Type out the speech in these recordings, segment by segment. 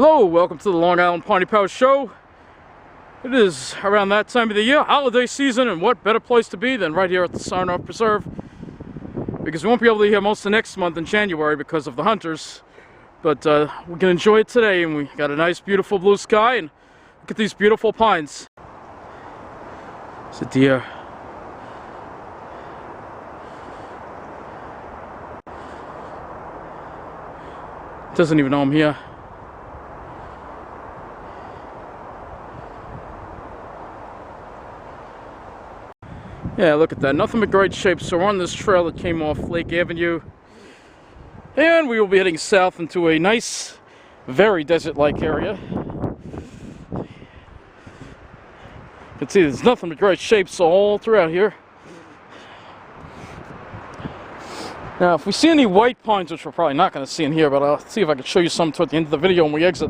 Hello, welcome to the Long Island Piney Power Show. It is around that time of the year, holiday season, and what better place to be than right here at the Sarnoff Preserve? Because we won't be able to be here most of next month in January because of the hunters. But we can enjoy it today, and we got a nice, beautiful blue sky, and look at these beautiful pines. It's a deer. Doesn't even know I'm here. Yeah, look at that. Nothing but great shapes. So we're on this trail that came off Lake Avenue. And we will be heading south into a nice, very desert-like area. You can see there's nothing but great shapes all throughout here. Now, if we see any white pines, which we're probably not going to see in here, but I'll see if I can show you some toward the end of the video when we exit.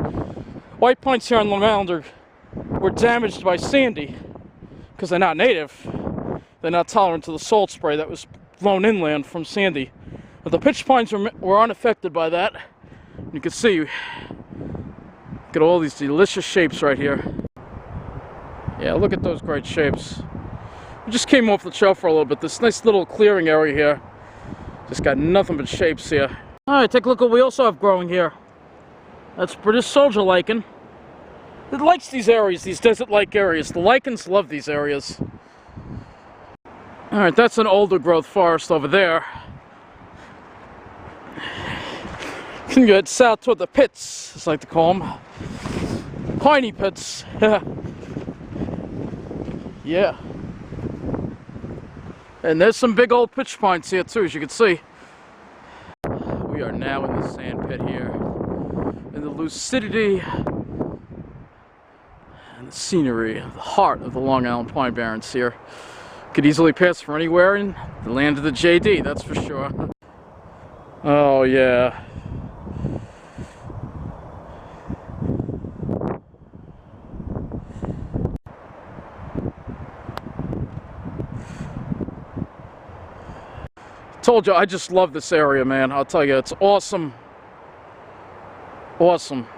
White pines here on Long Island were damaged by Sandy because they're not native. They're not tolerant to the salt spray that was blown inland from Sandy. But the pitch pines were unaffected by that. You can see, look at all these delicious shapes right here. Yeah, look at those great shapes. We just came off the trail for a little bit. This nice little clearing area here. Just got nothing but shapes here. Alright, take a look at what we also have growing here. That's British soldier lichen. It likes these areas, these desert-like areas. The lichens love these areas. Alright, that's an older growth forest over there. You can get south toward the pits, as I like to call them. Piney pits. Yeah. And there's some big old pitch pines here too, as you can see. We are now in the sand pit here. And the lucidity and the scenery of the heart of the Long Island Pine Barrens here. Could easily pass for anywhere in the land of the JD, that's for sure. Oh yeah. Told you, I just love this area, man. I'll tell you, it's awesome. Awesome.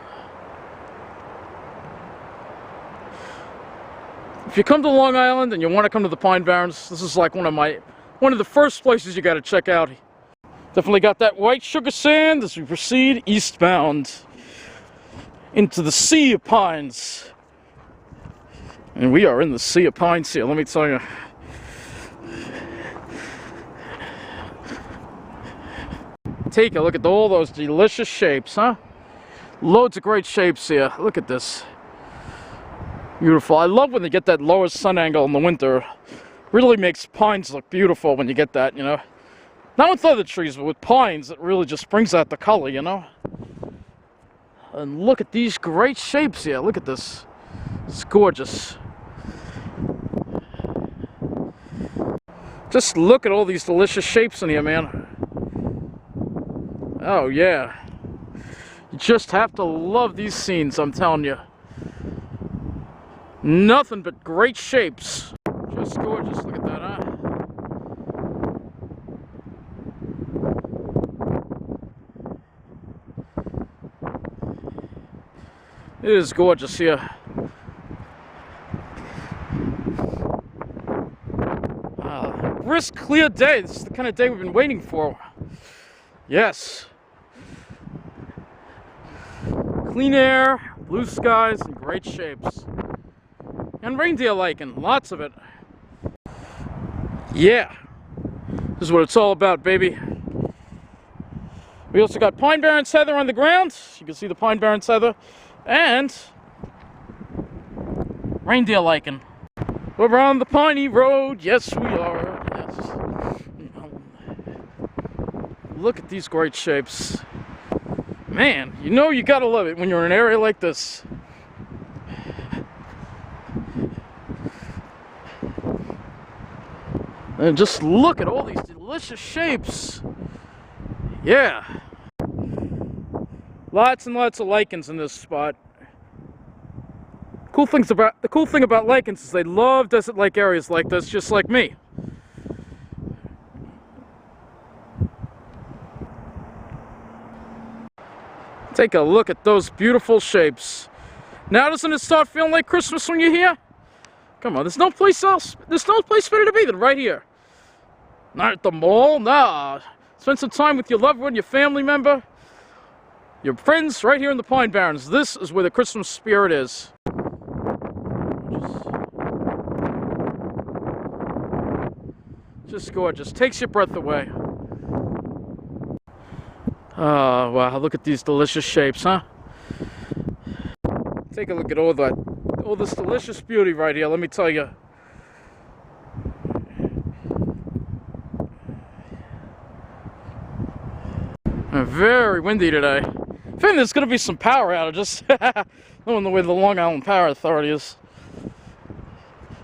If you come to Long Island and you want to come to the Pine Barrens, this is like one of the first places you got to check out. Definitely got that white sugar sand as we proceed eastbound into the sea of pines. And we are in the sea of pines here, let me tell you. Take a look at all those delicious shapes, huh? Loads of great shapes here. Look at this. Beautiful. I love when they get that lower sun angle in the winter. Really makes pines look beautiful when you get that, you know. Not with other trees, but with pines, it really just brings out the color, you know. And look at these great shapes here. Look at this. It's gorgeous. Just look at all these delicious shapes in here, man. Oh, yeah. You just have to love these scenes, I'm telling you. Nothing but great shapes. Just gorgeous. Look at that, huh? It is gorgeous here. Brisk, clear day. This is the kind of day we've been waiting for. Yes. Clean air, blue skies, and great shapes. And reindeer lichen, lots of it. Yeah, this is what it's all about, baby. We also got Pine Barrens heather on the ground. You can see the Pine Barrens heather. And reindeer lichen. We're on the Piney Road. Yes, we are. Yes. Look at these great shapes. Man, you know you gotta love it when you're in an area like this. And just look at all these delicious shapes. Yeah. Lots and lots of lichens in this spot. The cool thing about lichens is they love desert-like areas like this, just like me. Take a look at those beautiful shapes. Now doesn't it start feeling like Christmas when you're here? Come on, there's no place else. There's no place better to be than right here. Not at the mall, nah. Spend some time with your loved one, your family member, your friends right here in the Pine Barrens. This is where the Christmas spirit is. Just gorgeous. Takes your breath away. Oh, wow. Look at these delicious shapes, huh? Take a look at all this delicious beauty right here, let me tell you. Very windy today. I think there's going to be some power outages. Knowing the way the Long Island Power Authority is.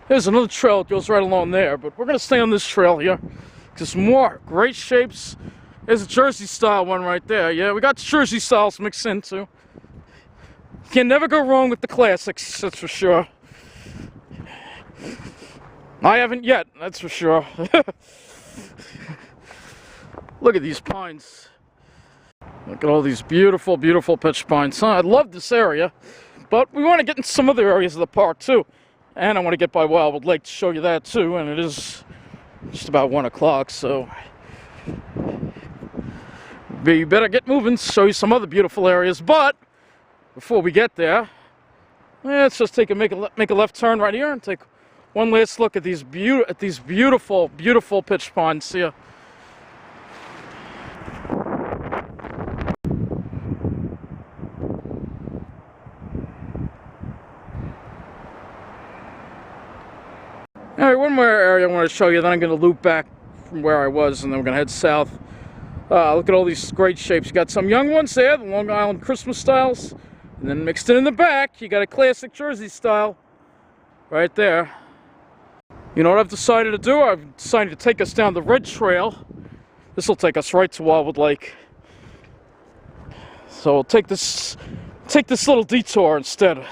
There's another trail that goes right along there, but we're going to stay on this trail here. Just more great shapes. There's a Jersey style one right there. Yeah, we got Jersey styles mixed in too. You can never go wrong with the classics, that's for sure. I haven't yet, that's for sure. Look at these pines. Look at all these beautiful, beautiful pitch pines. Huh? I love this area, but we want to get in some other areas of the park too. And I want to get by Wildwood Lake to show you that too, and it is just about 1 o'clock, so we better get moving, show you some other beautiful areas. But before we get there, let's just make a left turn right here and take one last look at these beautiful, beautiful pitch pines here. Alright, one more area I want to show you, then I'm going to loop back from where I was, and then we're going to head south. Look at all these great shapes. You got some young ones there, the Long Island Christmas styles, and then mixed in the back, you got a classic Jersey style right there. You know what I've decided to do? I've decided to take us down the Red Trail. This will take us right to Wildwood Lake. So we'll take this little detour instead.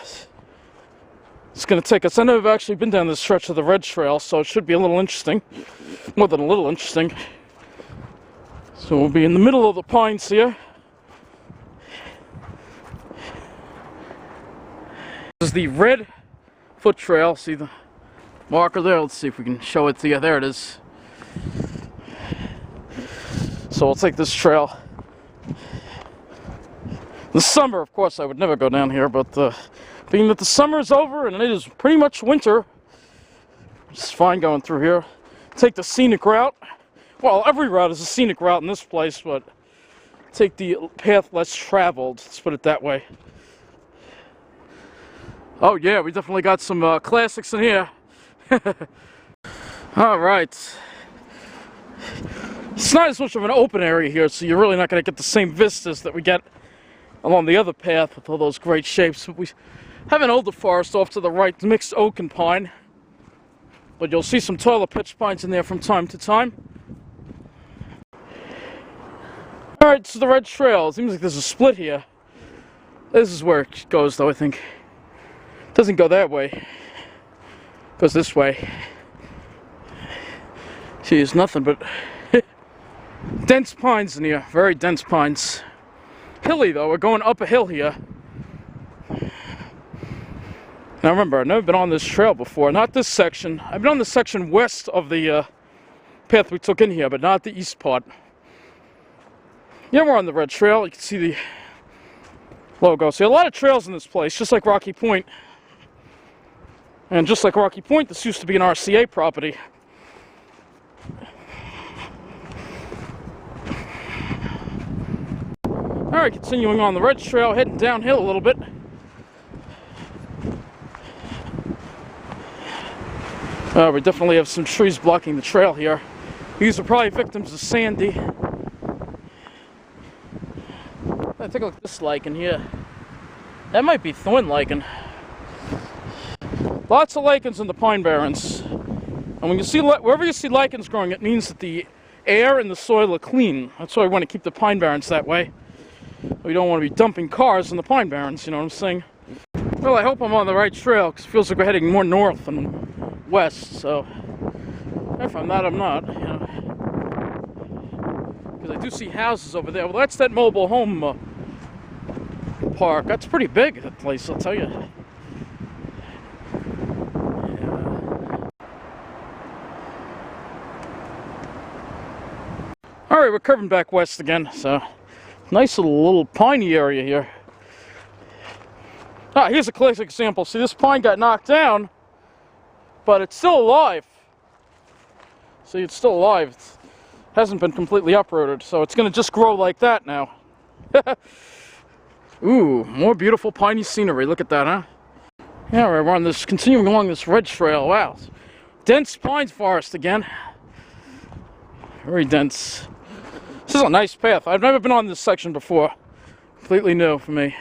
It's going to take us, I've never actually been down this stretch of the Red Trail, so it should be a little interesting. More than a little interesting. So we'll be in the middle of the pines here. This is the Red Foot Trail. See the marker there? Let's see if we can show it to you. There it is. So we'll take this trail. In the summer, of course, I would never go down here, but being that the summer is over and it is pretty much winter, it's fine going through here. Take the scenic route. Well, every route is a scenic route in this place, but take the path less traveled, let's put it that way. Oh yeah, we definitely got some classics in here. Alright. It's not as much of an open area here, so you're really not going to get the same vistas that we get along the other path with all those great shapes. We have an older forest off to the right, mixed oak and pine. But you'll see some taller pitch pines in there from time to time. Alright, so the Red Trail. It seems like there's a split here. This is where it goes, though, I think. It doesn't go that way. It goes this way. See, there's nothing but dense pines in here. Very dense pines. Hilly, though. We're going up a hill here. Now remember, I've never been on this trail before. Not this section. I've been on the section west of the path we took in here, but not the east part. Yeah, we're on the Red Trail. You can see the logo. See, a lot of trails in this place, just like Rocky Point. And just like Rocky Point, this used to be an RCA property. Alright, continuing on the Red Trail, heading downhill a little bit. We definitely have some trees blocking the trail here. These are probably victims of Sandy. Take a look at this lichen here. That might be thorn lichen. Lots of lichens in the Pine Barrens. And when you see, wherever you see lichens growing, it means that the air and the soil are clean. That's why we want to keep the Pine Barrens that way. We don't want to be dumping cars in the Pine Barrens, you know what I'm saying? Well, I hope I'm on the right trail, because it feels like we're heading more north than west, so if I'm not, I'm not, you know. Because I do see houses over there. Well, that's that mobile home park. That's pretty big, that place, I'll tell you. Alright, we're curving back west again, so nice little piney area here. Ah, here's a classic example. See, this pine got knocked down, but it's still alive. See, it's still alive. It hasn't been completely uprooted, so it's going to just grow like that now. Ooh, more beautiful piney scenery. Look at that, huh? Yeah, we're on this, continuing along this red trail. Wow. Dense pine forest again. Very dense. This is a nice path. I've never been on this section before. Completely new for me.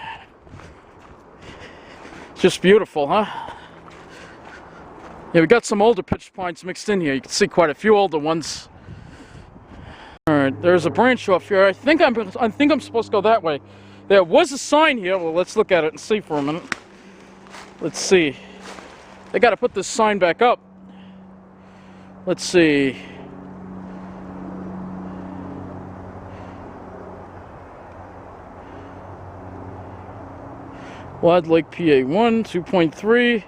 Just beautiful, huh? Yeah, we got some older pitch pines mixed in here. You can see quite a few older ones. All right, there's a branch off here. I think I'm supposed to go that way. There was a sign here. Well, let's look at it and see for a minute. Let's see. They got to put this sign back up. Let's see. Wild Lake PA 1, 2.3.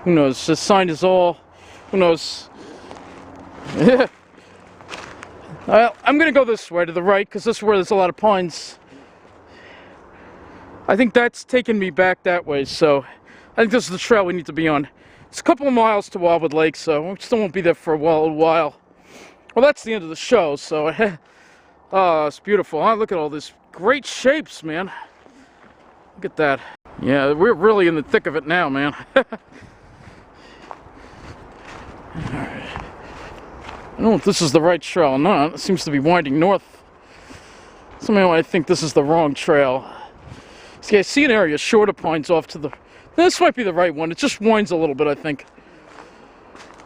Who knows? This sign is all. Who knows? I'm going to go this way to the right because this is where there's a lot of pines. I think that's taking me back that way, so I think this is the trail we need to be on. It's a couple of miles to Wildwood Lake, so we still won't be there for a while. Well, that's the end of the show, so oh, it's beautiful. Huh? Look at all these great shapes, man. Look at that. Yeah, we're really in the thick of it now, man. I don't know if this is the right trail or not. It seems to be winding north. Somehow I think this is the wrong trail. See, I see an area short of pines off to the... This might be the right one. It just winds a little bit, I think.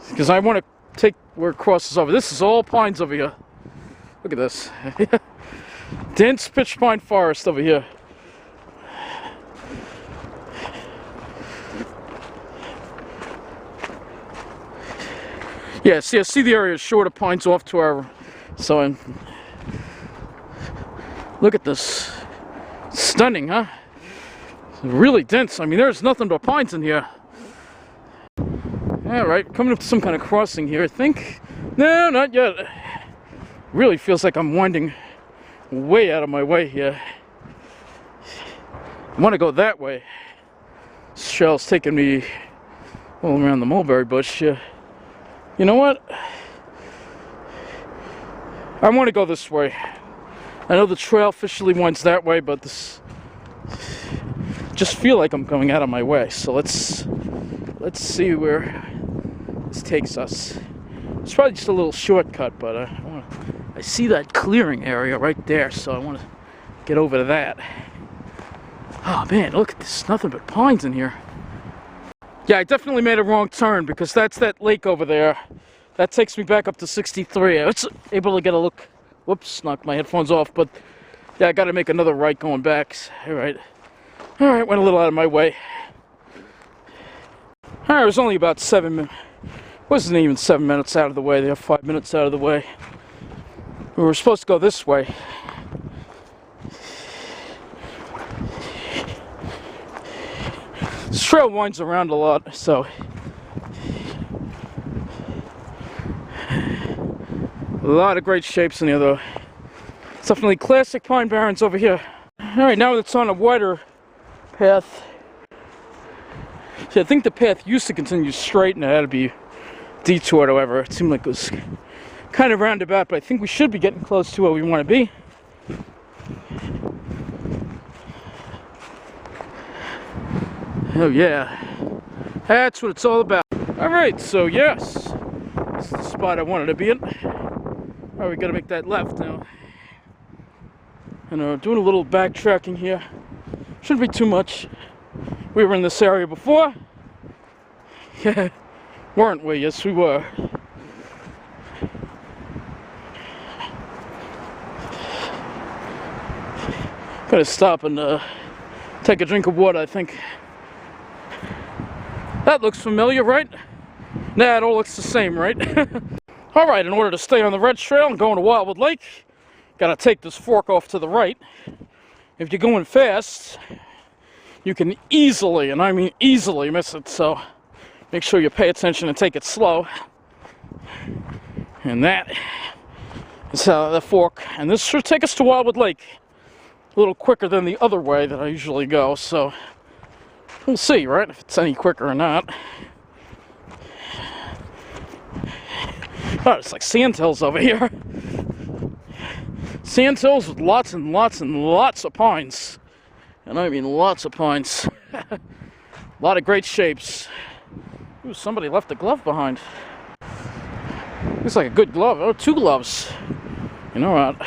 Because I want to take where it crosses over. This is all pines over here. Look at this. Dense pitch pine forest over here. Yeah, see, I see the area short of pines off to our... So I'm... Look at this. Stunning, huh? It's really dense. I mean, there's nothing but pines in here. Alright, coming up to some kind of crossing here, I think. No, not yet. Really feels like I'm winding way out of my way here. I want to go that way. This trail's taking me all around the mulberry bush. You know what? I want to go this way. I know the trail officially winds that way, but this just feel like I'm going out of my way. So let's see where this takes us. It's probably just a little shortcut, but I see that clearing area right there, so I want to get over to that. Oh man, look at this, nothing but pines in here. Yeah, I definitely made a wrong turn because that's that lake over there. That takes me back up to 63. I was able to get a look. Whoops, knocked my headphones off, but yeah, I got to make another right going back. Alright, went a little out of my way. Alright, it was only about 7 minutes. Wasn't even 7 minutes out of the way. They have 5 minutes out of the way. We were supposed to go this way. This trail winds around a lot, so a lot of great shapes in here, though. It's definitely classic pine barrens over here. Alright, now it's on a wider path. See, I think the path used to continue straight and it had to be detoured, however. It seemed like it was kind of roundabout, but I think we should be getting close to where we want to be. Oh yeah, that's what it's all about. Alright, so yes, this is the spot I wanted to be in. Alright, we gotta make that left now. And doing a little backtracking here. Shouldn't be too much. We were in this area before. Yeah, weren't we? Yes, we were. Gotta stop and take a drink of water, I think. That looks familiar, right? Nah, it all looks the same, right? Alright, in order to stay on the red trail and go into Wildwood Lake, Gotta take this fork off to the right. If you're going fast, you can easily, and I mean easily, miss it. So make sure you pay attention and take it slow. And that is the fork. And this should take us to Wildwood Lake. A little quicker than the other way that I usually go. So we'll see, right? If it's any quicker or not. Oh, it's like sandhills over here. Sandhills with lots and lots and lots of pines. And I mean lots of pines. A lot of great shapes. Ooh, somebody left a glove behind. Looks like a good glove. Oh, 2 gloves. You know what?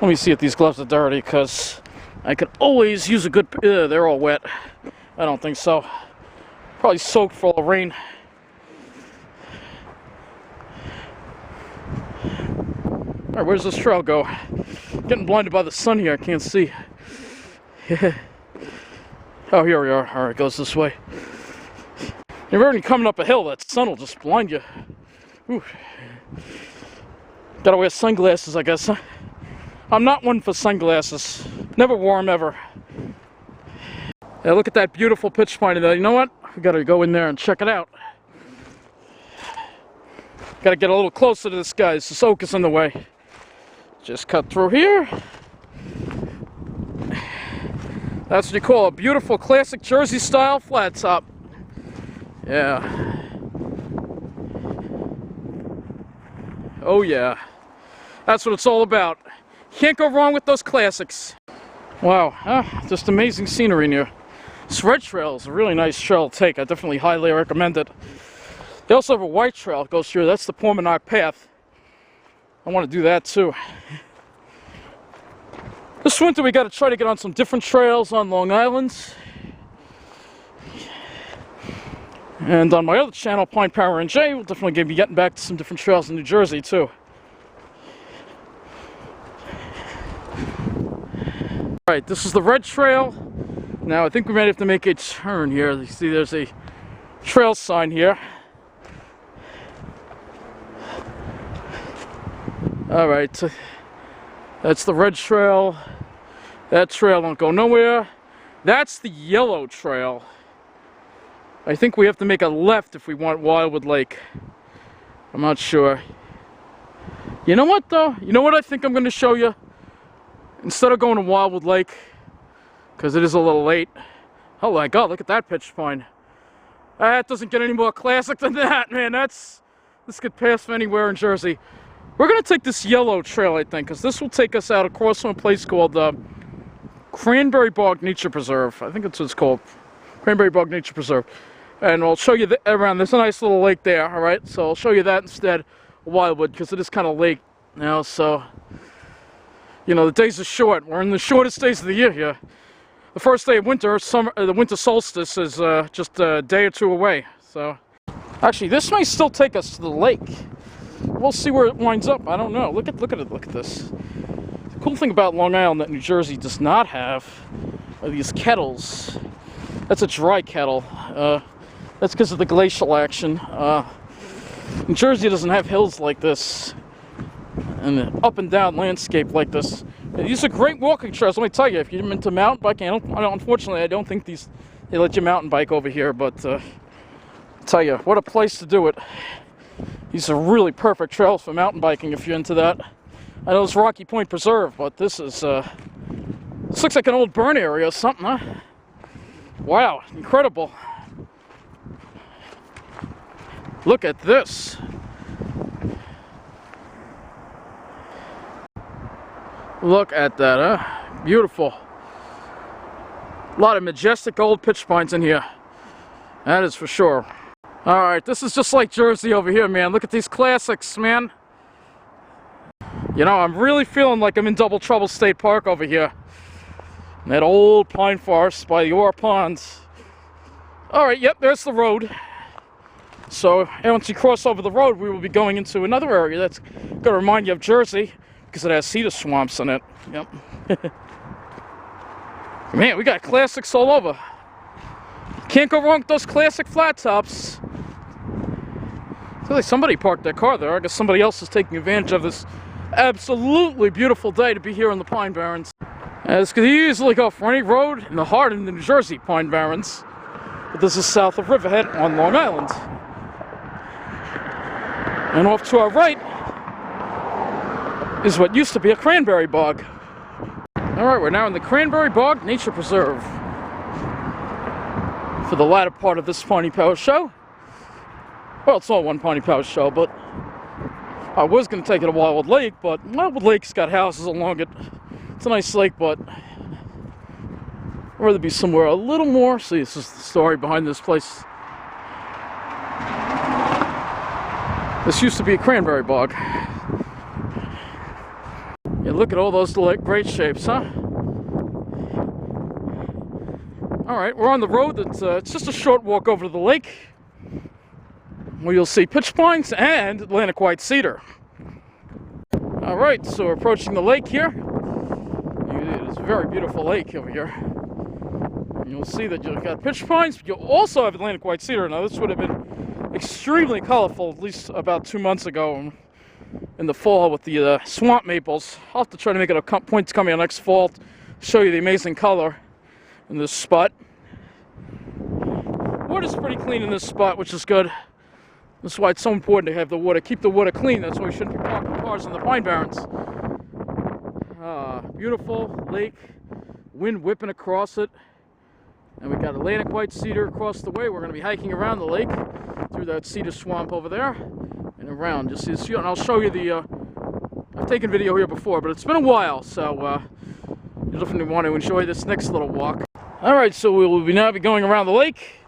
Let me see if these gloves are dirty, because I could always use a good... they're all wet. I don't think so. Probably soaked full of rain. Alright, where's this trail go? Getting blinded by the sun here, I can't see. Oh, here we are. Alright, it goes this way. You're already coming up a hill, that sun will just blind you. Ooh. Gotta wear sunglasses, I guess, huh? I'm not one for sunglasses. Never wore them, ever. Yeah, look at that beautiful pitch pine there. You know what? We gotta go in there and check it out. Gotta get a little closer to this guy. The oak is in the way. Just cut through here. That's what you call a beautiful classic Jersey style flat top. Yeah. Oh yeah. That's what it's all about. Can't go wrong with those classics. Wow, just amazing scenery in here. This red trail is a really nice trail to take. I definitely highly recommend it. They also have a white trail that goes through. That's the Portmanok Path. I want to do that too. This winter we got to try to get on some different trails on Long Island. And on my other channel, Pine Power NJ, we'll definitely be getting back to some different trails in New Jersey too. Alright, this is the red trail. Now I think we might have to make a turn here. You see there's a trail sign here. Alright, that's the red trail. That trail won't go nowhere. That's the yellow trail. I think we have to make a left if we want Wildwood Lake. I'm not sure. You know what though? You know what I think I'm going to show you? Instead of going to Wildwood Lake, because it is a little late. Oh my god, look at that pitch pine. That doesn't get any more classic than that, man. This could pass for anywhere in Jersey. We're going to take this yellow trail, I think, because this will take us out across from a place called Cranberry Bog Nature Preserve. I think that's what it's called. Cranberry Bog Nature Preserve. And I'll show you around. There's a nice little lake there, alright? So I'll show you that instead of Wildwood, because it is kind of late now, so... You know, the days are short. We're in the shortest days of the year here. The first day of winter, the winter solstice is just a day or two away. So, actually, this may still take us to the lake. We'll see where it winds up. I don't know. Look at it. Look at this. The cool thing about Long Island that New Jersey does not have are these kettles. That's a dry kettle. That's because of the glacial action. New Jersey doesn't have hills like this. And an up and down landscape like this. These are great walking trails. Let me tell you, if you're into mountain biking, unfortunately, I don't think they let you mountain bike over here. But I'll tell you, what a place to do it. These are really perfect trails for mountain biking if you're into that. I know it's Rocky Point Preserve, but this is this looks like an old burn area or something, huh? Wow, incredible. Look at this. Look at that, huh? Beautiful. A lot of majestic old pitch pines in here. That is for sure. Alright, this is just like Jersey over here, man. Look at these classics, man. You know, I'm really feeling like I'm in Double Trouble State Park over here. That old pine forest by the Ore Ponds. Alright, yep, there's the road. So, once you cross over the road, we will be going into another area that's going to remind you of Jersey. Because it has cedar swamps in it. Yep. Man, we got classics all over. Can't go wrong with those classic flat tops. It's like somebody parked their car there. I guess somebody else is taking advantage of this Absolutely beautiful day to be here in the Pine Barrens. As could easily go for any road in the heart of the New Jersey Pine Barrens. But this is south of Riverhead on Long Island. And off to our right is what used to be a cranberry bog. Alright, we're now in the Cranberry Bog Nature Preserve for the latter part of this Piney Power show. Well, it's all one Piney Power show, but I was going to take it to Wildwood Lake, but Wildwood Lake's got houses along it. It's a nice lake, but I'd rather be somewhere a little more. See, this is the story behind this place. This used to be a cranberry bog. Yeah, look at all those great shapes, huh? Alright, we're on the road. It's just a short walk over to the lake, where you'll see pitch pines and Atlantic White Cedar. Alright, so we're approaching the lake here. It's a very beautiful lake over here. You'll see that you've got pitch pines, but you'll also have Atlantic White Cedar. Now, this would have been extremely colorful at least about 2 months ago in the fall with the swamp maples. I'll have to try to make it a point to come here next fall to show you the amazing color in this spot. Water's pretty clean in this spot, which is good. That's why it's so important to have the water, keep the water clean. That's why we shouldn't be parking cars in the Pine Barrens. Beautiful lake, wind whipping across it. And we got Atlantic White Cedar across the way. We're going to be hiking around the lake through that cedar swamp over there and around. Just see, and I'll show you the, I've taken video here before, but it's been a while, so you definitely want to enjoy this next little walk. Alright, so we will now be going around the lake.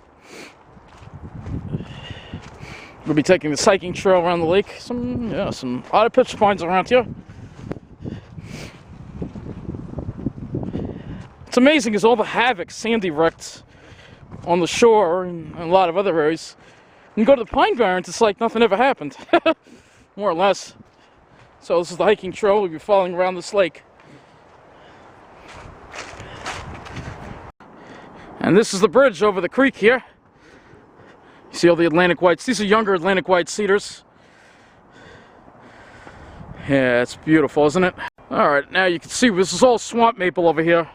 We'll be taking the hiking trail around the lake. Some odd pitch pines around here. What's amazing is all the havoc Sandy wrecked on the shore and a lot of other areas. When you go to the Pine Barrens, it's like nothing ever happened, more or less. So this is the hiking trail. We'll be following around this lake. And this is the bridge over the creek here. You see all the Atlantic Whites. These are younger Atlantic White Cedars. Yeah, it's beautiful, isn't it? Alright, now you can see this is all swamp maple over here.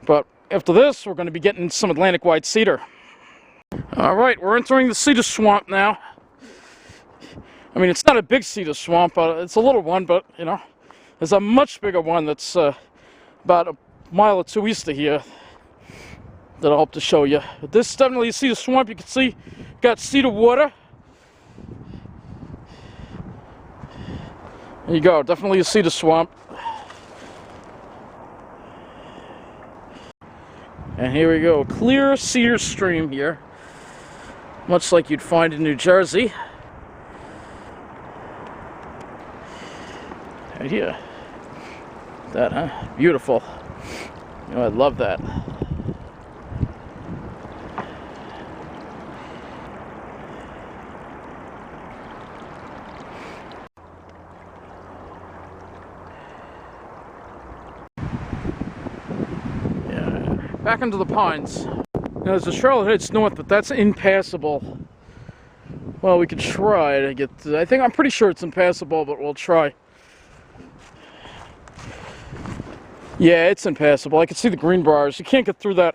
But after this, we're going to be getting some Atlantic White Cedar. Alright, we're entering the cedar swamp now. I mean, it's not a big cedar swamp, but it's a little one, but, you know, there's a much bigger one that's about a mile or two east of here that I hope to show you. But this is definitely a cedar swamp. You can see, got cedar water. There you go, definitely a cedar swamp. And here we go, clear cedar stream here, much like you'd find in New Jersey. Right here. That, huh? Beautiful. You know, I love that. Back into the pines. Now there's a trail that heads north, but that's impassable. Well, we could try to get to, I'm pretty sure it's impassable, but we'll try. Yeah, it's impassable. I can see the green bars. You can't get through that.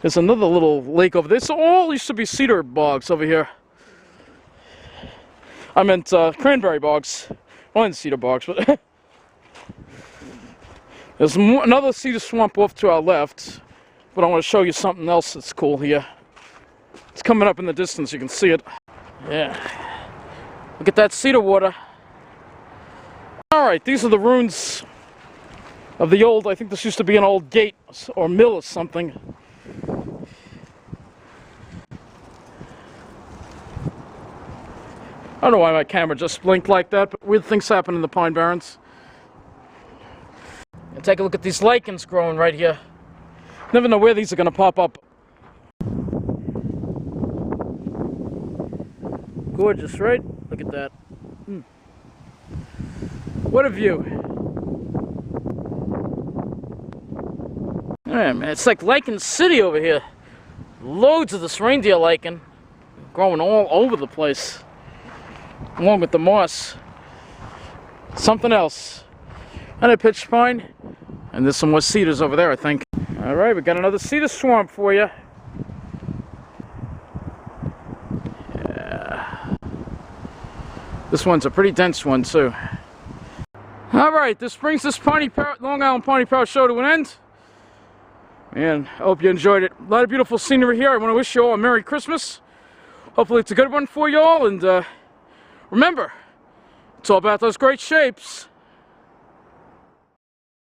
There's another little lake over there. This all used to be cedar bogs over here. I meant cranberry bogs. Well, and cedar bogs, but there's another cedar swamp off to our left, but I want to show you something else that's cool here. It's coming up in the distance, you can see it. Yeah. Look at that cedar water. Alright, these are the ruins of the old, I think this used to be an old gate or mill or something. I don't know why my camera just blinked like that, but weird things happen in the Pine Barrens. And take a look at these lichens growing right here. Never know where these are going to pop up. Gorgeous, right? Look at that. What a view. Yeah, man, it's like Lichen City over here. Loads of this reindeer lichen growing all over the place, along with the moss. something else. And a pitch pine. And there's some more cedars over there, I think. Alright, we got another cedar swamp for you. Yeah. This one's a pretty dense one, too. Alright, this brings this Long Island Piney Power show to an end. And I hope you enjoyed it. A lot of beautiful scenery here. I want to wish you all a Merry Christmas. Hopefully it's a good one for you all. And remember, it's all about those great shapes.